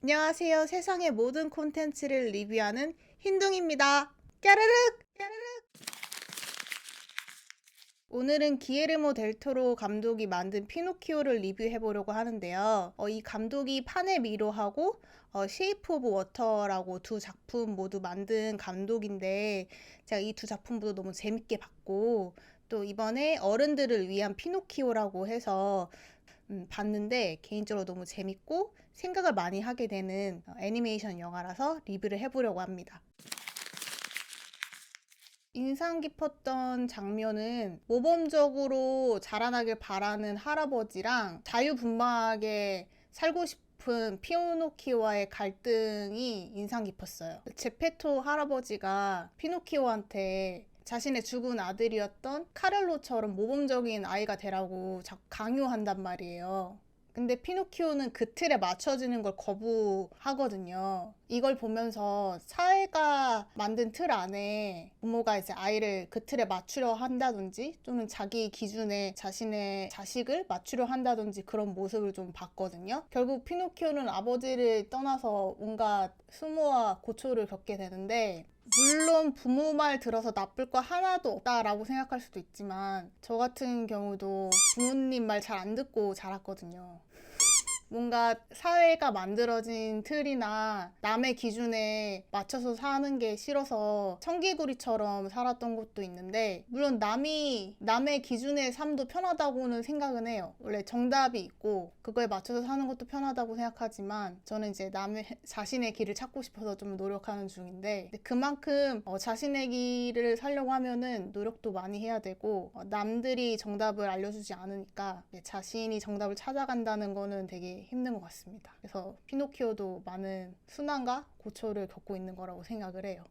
안녕하세요. 세상의 모든 콘텐츠를 리뷰하는 흰둥입니다. 까르륵! 오늘은 기에르모 델 토로 감독이 만든 피노키오를 리뷰해보려고 하는데요. 이 감독이 판의 미로하고 쉐이프 오브 워터라고 두 작품 모두 만든 감독인데 제가 이 두 작품도 너무 재밌게 봤고 또 이번에 어른들을 위한 피노키오라고 해서 봤는데 개인적으로 너무 재밌고 생각을 많이 하게 되는 애니메이션 영화라서 리뷰를 해보려고 합니다. 인상 깊었던 장면은 모범적으로 자라나길 바라는 할아버지랑 자유분방하게 살고 싶은 피노키오와의 갈등이 인상 깊었어요. 제페토 할아버지가 피노키오한테 자신의 죽은 아들이었던 카를로처럼 모범적인 아이가 되라고 자꾸 강요한단 말이에요. 근데 피노키오는 그 틀에 맞춰지는 걸 거부하거든요. 이걸 보면서 사회가 만든 틀 안에 부모가 이제 아이를 그 틀에 맞추려 한다든지 또는 자기 기준에 자신의 자식을 맞추려 한다든지 그런 모습을 좀 봤거든요. 결국 피노키오는 아버지를 떠나서 온갖 수모와 고초를 겪게 되는데 물론 부모 말 들어서 나쁠 거 하나도 없다라고 생각할 수도 있지만 저 같은 경우도 부모님 말 잘 안 듣고 자랐거든요. 뭔가 사회가 만들어진 틀이나 남의 기준에 맞춰서 사는 게 싫어서 청개구리처럼 살았던 것도 있는데 물론 남의 기준의 삶도 편하다고는 생각은 해요. 원래 정답이 있고 그거에 맞춰서 사는 것도 편하다고 생각하지만 저는 이제 자신의 길을 찾고 싶어서 좀 노력하는 중인데 그만큼 자신의 길을 살려고 하면은 노력도 많이 해야 되고 남들이 정답을 알려주지 않으니까 자신이 정답을 찾아간다는 거는 되게 힘든 것 같습니다. 그래서 피노키오도 많은 순환과 고초를 겪고 있는 거라고 생각을 해요.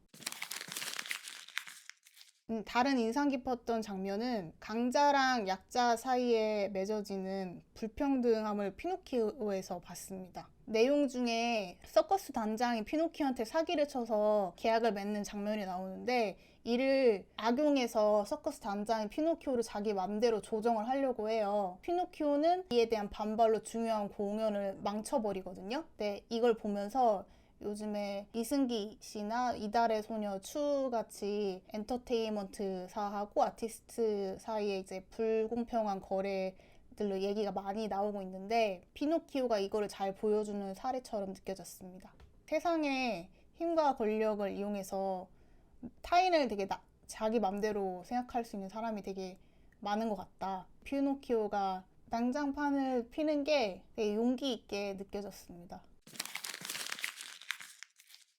다른 인상 깊었던 장면은 강자랑 약자 사이에 맺어지는 불평등함을 피노키오에서 봤습니다. 내용 중에 서커스 단장이 피노키오한테 사기를 쳐서 계약을 맺는 장면이 나오는데 이를 악용해서 서커스 단장이 피노키오를 자기 맘대로 조정을 하려고 해요. 피노키오는 이에 대한 반발로 중요한 공연을 망쳐버리거든요. 근데 이걸 보면서 요즘에 이승기 씨나 이달의 소녀 추 같이 엔터테인먼트사하고 아티스트 사이에 이제 불공평한 거래들로 얘기가 많이 나오고 있는데 피노키오가 이거를 잘 보여주는 사례처럼 느껴졌습니다. 세상에 힘과 권력을 이용해서 타인을 되게 자기 맘대로 생각할 수 있는 사람이 되게 많은 것 같다. 피노키오가 난장판을 피는 게 되게 용기 있게 느껴졌습니다.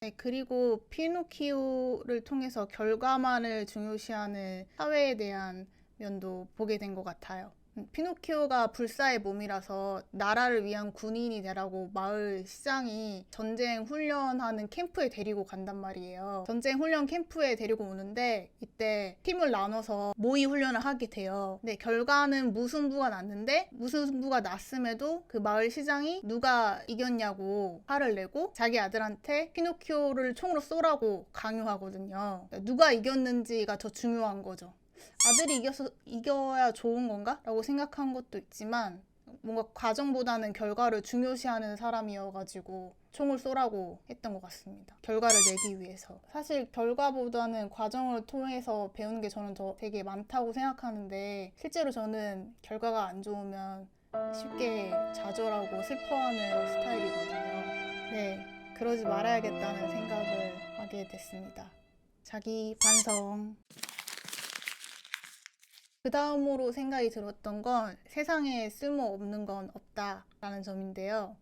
네, 그리고 피노키오를 통해서 결과만을 중요시하는 사회에 대한 면도 보게 된 것 같아요. 피노키오가 불사의 몸이라서 나라를 위한 군인이 되라고 마을 시장이 전쟁 훈련하는 캠프에 데리고 간단 말이에요. 전쟁 훈련 캠프에 데리고 오는데 이때 팀을 나눠서 모의 훈련을 하게 돼요. 근데 결과는 무승부가 났는데 무승부가 났음에도 그 마을 시장이 누가 이겼냐고 화를 내고 자기 아들한테 피노키오를 총으로 쏘라고 강요하거든요. 누가 이겼는지가 더 중요한 거죠. 아들이 이겨야 좋은 건가? 라고 생각한 것도 있지만 뭔가 과정보다는 결과를 중요시하는 사람이어가지고 총을 쏘라고 했던 것 같습니다. 결과를 내기 위해서. 사실 결과보다는 과정을 통해서 배우는 게 저는 더 되게 많다고 생각하는데 실제로 저는 결과가 안 좋으면 쉽게 좌절하고 슬퍼하는 스타일이거든요. 네, 그러지 말아야겠다는 생각을 하게 됐습니다. 자기 반성. 그 다음으로 생각이 들었던 건 세상에 쓸모없는 건 없다라는 점인데요.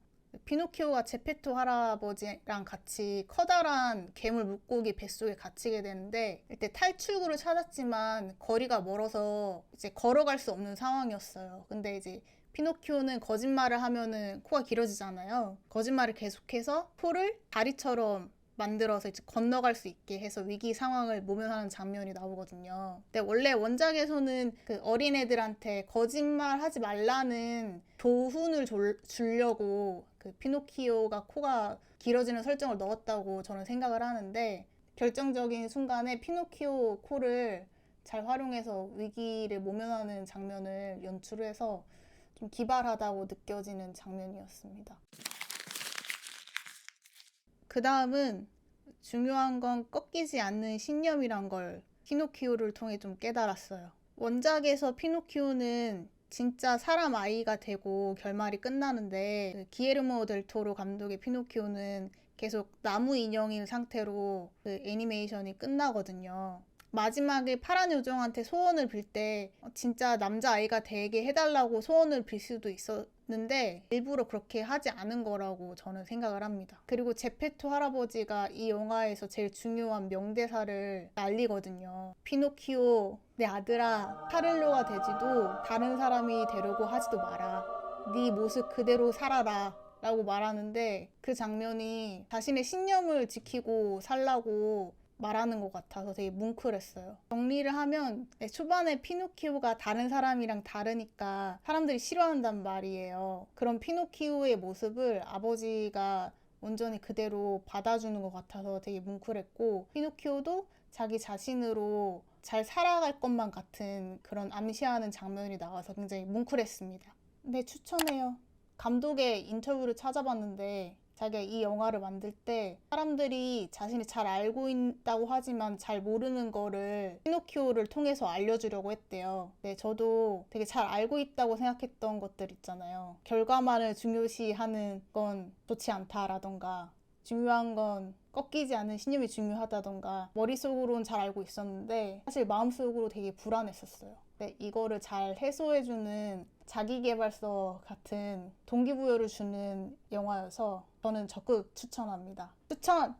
피노키오가 제페토 할아버지랑 같이 커다란 괴물 물고기 뱃속에 갇히게 되는데 이때 탈출구를 찾았지만 거리가 멀어서 이제 걸어갈 수 없는 상황이었어요. 근데 이제 피노키오는 거짓말을 하면은 코가 길어지잖아요. 거짓말을 계속해서 코를 다리처럼 만들어서 이제 건너갈 수 있게 해서 위기 상황을 모면하는 장면이 나오거든요. 근데 원래 원작에서는 그 어린애들한테 거짓말 하지 말라는 교훈을 주려고 그 피노키오가 코가 길어지는 설정을 넣었다고 저는 생각을 하는데 결정적인 순간에 피노키오 코를 잘 활용해서 위기를 모면하는 장면을 연출해서 좀 기발하다고 느껴지는 장면이었습니다. 그 다음은 중요한 건 꺾이지 않는 신념이란 걸 피노키오를 통해 좀 깨달았어요. 원작에서 피노키오는 진짜 사람 아이가 되고 결말이 끝나는데 그 기에르모 델 토로 감독의 피노키오는 계속 나무 인형인 상태로 그 애니메이션이 끝나거든요. 마지막에 파란 요정한테 소원을 빌 때 진짜 남자아이가 되게 해달라고 소원을 빌 수도 있었는데 일부러 그렇게 하지 않은 거라고 저는 생각을 합니다. 그리고 제페토 할아버지가 이 영화에서 제일 중요한 명대사를 날리거든요. 피노키오, 내 아들아, 카를로가 되지도 다른 사람이 되려고 하지도 마라. 네 모습 그대로 살아라. 라고 말하는데 그 장면이 자신의 신념을 지키고 살라고 말하는 것 같아서 되게 뭉클했어요. 정리를 하면 초반에 피노키오가 다른 사람이랑 다르니까 사람들이 싫어한단 말이에요. 그런 피노키오의 모습을 아버지가 온전히 그대로 받아주는 것 같아서 되게 뭉클했고, 피노키오도 자기 자신으로 잘 살아갈 것만 같은 그런 암시하는 장면이 나와서 굉장히 뭉클했습니다. 네, 추천해요. 감독의 인터뷰를 찾아봤는데 자기가 이 영화를 만들 때 사람들이 자신이 잘 알고 있다고 하지만 잘 모르는 거를 피노키오를 통해서 알려주려고 했대요. 네, 저도 되게 잘 알고 있다고 생각했던 것들 있잖아요. 결과만을 중요시하는 건 좋지 않다라던가, 중요한 건 꺾이지 않는 신념이 중요하다던가, 머릿속으로는 잘 알고 있었는데 사실 마음속으로 되게 불안했었어요. 네, 이거를 잘 해소해주는 자기계발서 같은 동기부여를 주는 영화여서 저는 적극 추천합니다. 추천!